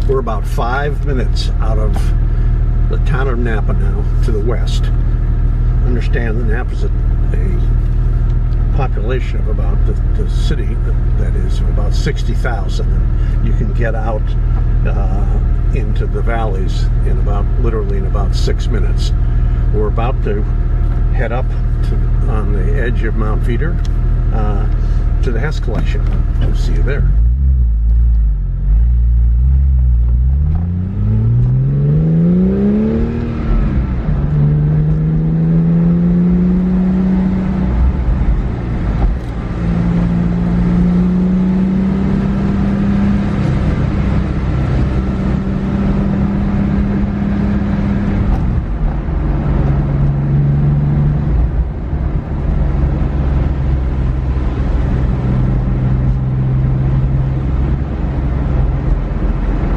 We're about 5 minutes out of the town of Napa now, to the west. Understand that Napa's a population of about, the city that is about 60,000, and you can get out into the valleys in literally in about 6 minutes. We're about to head up on the edge of Mount Veeder to the Hess collection. We'll see you there.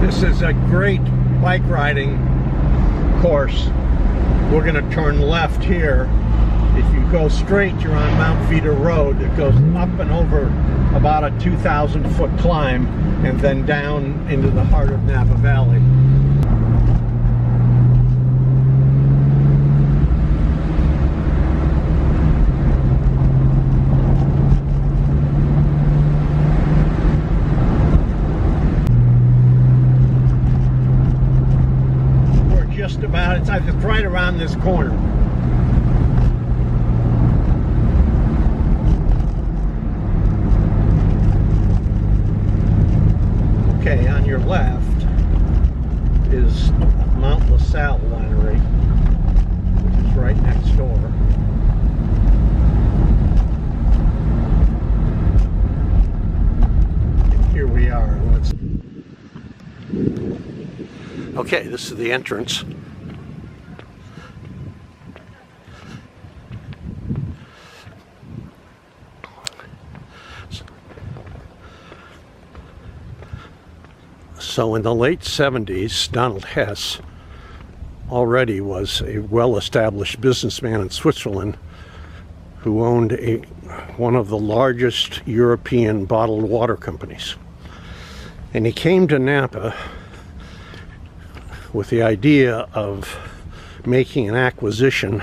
This is a great bike riding course. We're going to turn left here. If you go straight, you're on Mount Veeder Road. It goes up and over about a 2,000-foot climb and then down into the heart of Napa Valley. It's right around this corner. Okay, on your left is Mount LaSalle Winery, which is right next door. And here we are. Okay, this is the entrance. So in the late 70s, Donald Hess already was a well-established businessman in Switzerland who owned one of the largest European bottled water companies. And he came to Napa with the idea of making an acquisition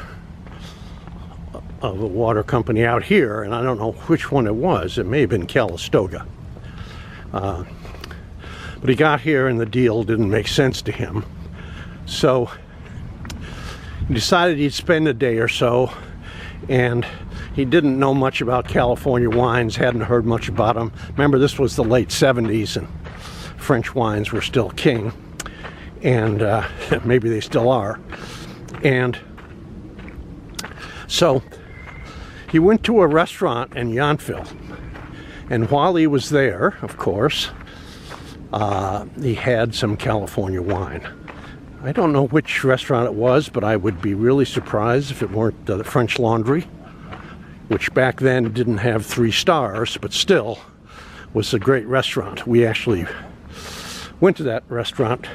of a water company out here, and I don't know which one it was. It may have been Calistoga. But he got here and the deal didn't make sense to him. So he decided he'd spend a day or so, and he didn't know much about California wines, hadn't heard much about them. Remember, this was the late 70s and French wines were still king, and maybe they still are. And so he went to a restaurant in Yountville, and while he was there, of course, he had some California wine. I don't know which restaurant it was, but I would be really surprised if it weren't the French Laundry, which back then didn't have 3 stars, but still was a great restaurant. We actually went to that restaurant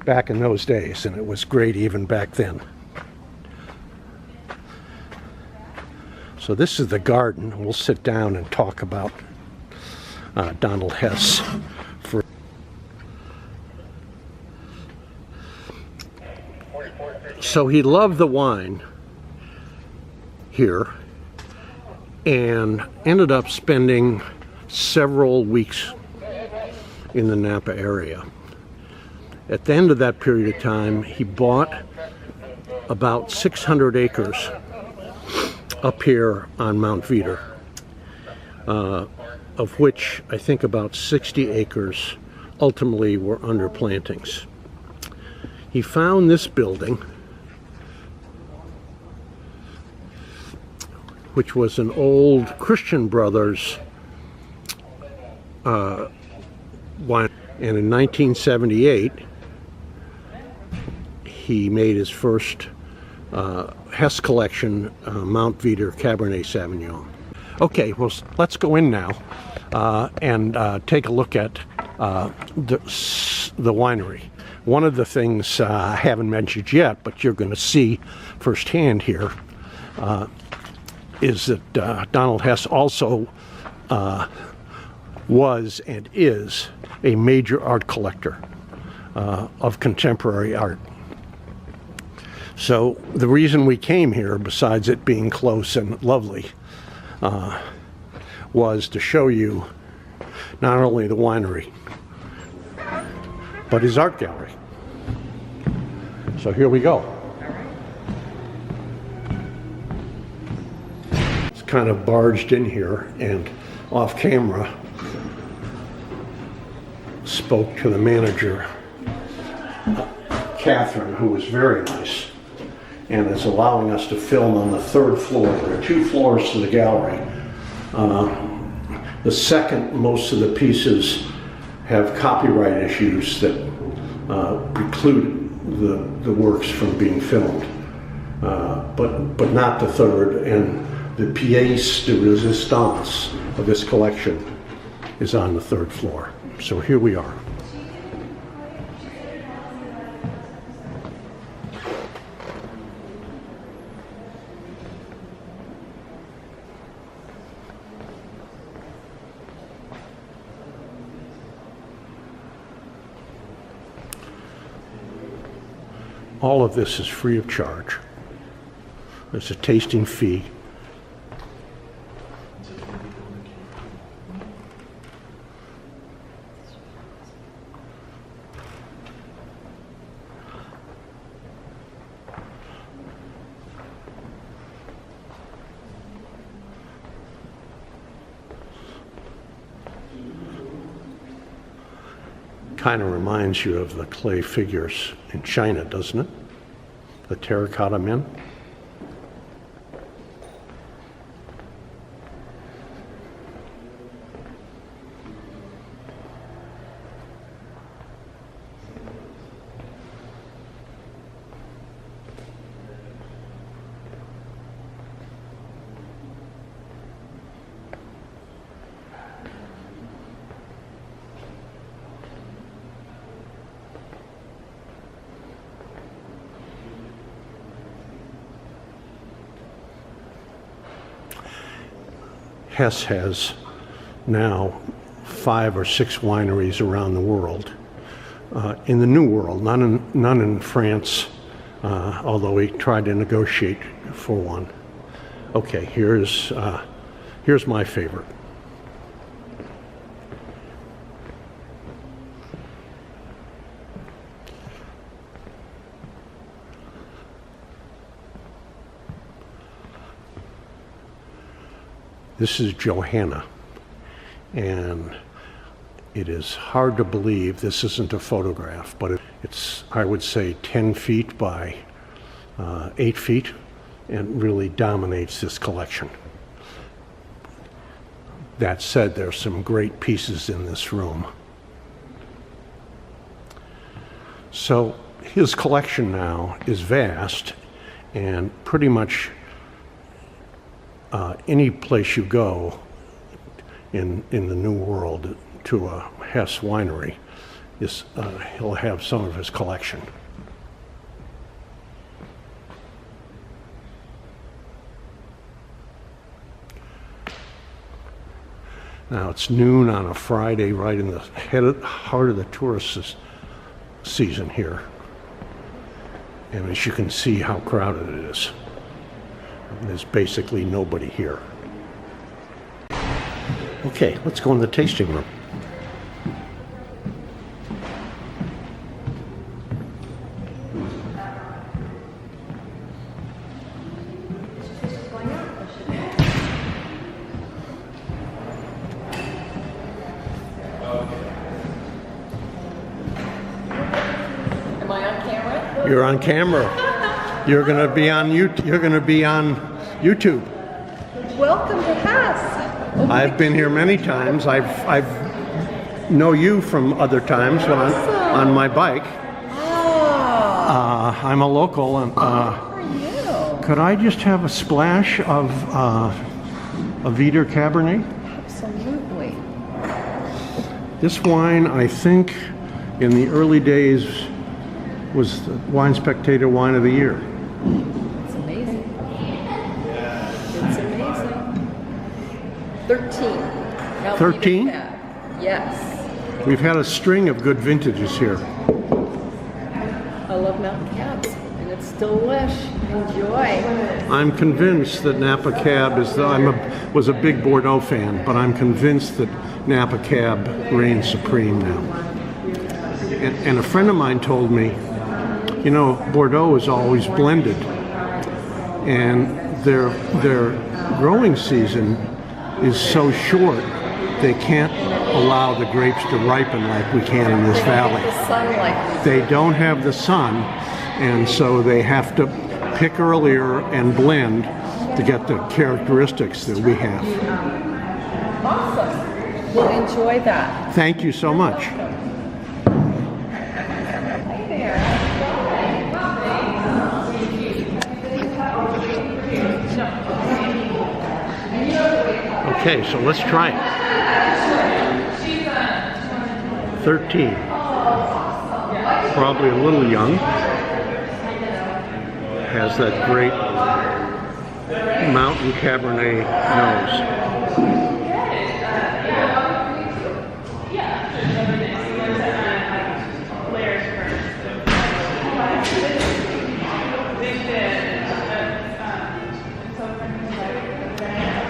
back in those days, and it was great even back then. So this is the garden. We'll sit down and talk about Donald Hess. So he loved the wine here and ended up spending several weeks in the Napa area. At the end of that period of time, he bought about 600 acres up here on Mount Veeder, of which I think about 60 acres ultimately were under plantings. He found this building, which was an old Christian Brothers wine. And in 1978, he made his first Hess collection, Mount Veeder Cabernet Sauvignon. Okay, well, let's go in now and take a look at the winery. One of the things I haven't mentioned yet, but you're going to see firsthand here, is that Donald Hess also was and is a major art collector. of contemporary art. So the reason we came here, besides it being close and lovely, was to show you not only the winery, but his art gallery. So here we go. It's kind of barged in here, and off camera spoke to the manager, Catherine, who was very nice, and is allowing us to film on the third floor. There are 2 floors to the gallery. The second, most of the pieces have copyright issues that preclude the works from being filmed, but not the third. And the pièce de résistance of this collection is on the 3rd floor. So here we are. All of this is free of charge. There's a tasting fee. Kind of reminds you of the clay figures in China, doesn't it? The terracotta men. Hess has now 5 or 6 wineries around the world, in the New World, none in France, although he tried to negotiate for one. Okay, here's my favorite. This is Johanna, and it is hard to believe this isn't a photograph, but it's, I would say, 10 feet by 8 feet, and really dominates this collection. That said, there's some great pieces in this room. So his collection now is vast, and pretty much any place you go in the New World to a Hess winery, he'll have some of his collection. Now it's noon on a Friday, right in the heart of the tourist season here. And as you can see how crowded it is. There's basically nobody here. Okay, let's go in the tasting room. Am I on camera? You're on camera. You're going to be on YouTube. Welcome to Hess. I've been here many times. I've know you from other times when I'm on my bike. I'm a local, and How are you? could I just have a splash of a Vider Cabernet? Absolutely. This wine, I think, in the early days, was the Wine Spectator Wine of the Year. It's amazing. It's amazing. 13. Now 13? Yes. We've had a string of good vintages here. Delish. Enjoy. I'm convinced that Napa Cab is was a big Bordeaux fan, but I'm convinced that Napa Cab reigns supreme now. And a friend of mine told me, you know, Bordeaux is always blended, and their growing season is so short they can't allow the grapes to ripen like we can in this valley. They don't have the sun, and so they have to pick earlier and blend to get the characteristics that we have. Awesome. We'll enjoy that. Thank you so much. Okay, so let's try it. 13. Probably a little young. Has that great mountain Cabernet nose.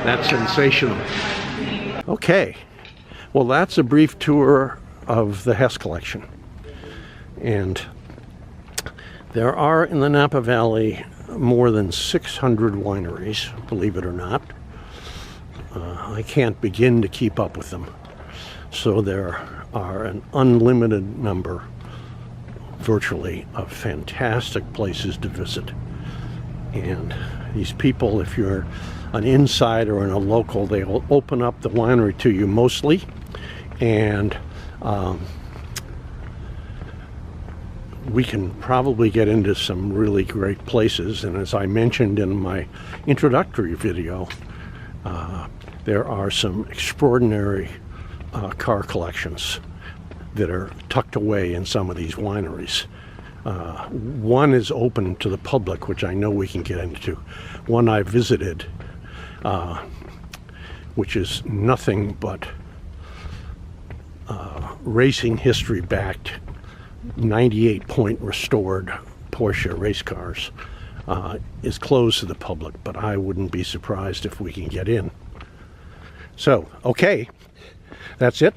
That's sensational. Okay, well, that's a brief tour of the Hess collection. And there are in the Napa Valley more than 600 wineries, believe it or not. I can't begin to keep up with them. So there are an unlimited number, virtually, of fantastic places to visit. And these people, if you're an insider and a local, they will open up the winery to you mostly, and we can probably get into some really great places. And as I mentioned in my introductory video, there are some extraordinary car collections that are tucked away in some of these wineries. One is open to the public, which I know we can get into. One I visited, which is nothing but racing history backed 98-point restored Porsche race cars, is closed to the public, but I wouldn't be surprised if we can get in. So, okay, that's it.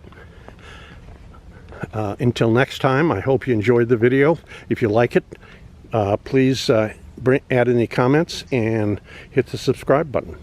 Until next time, I hope you enjoyed the video. If you like it, please add any comments and hit the subscribe button.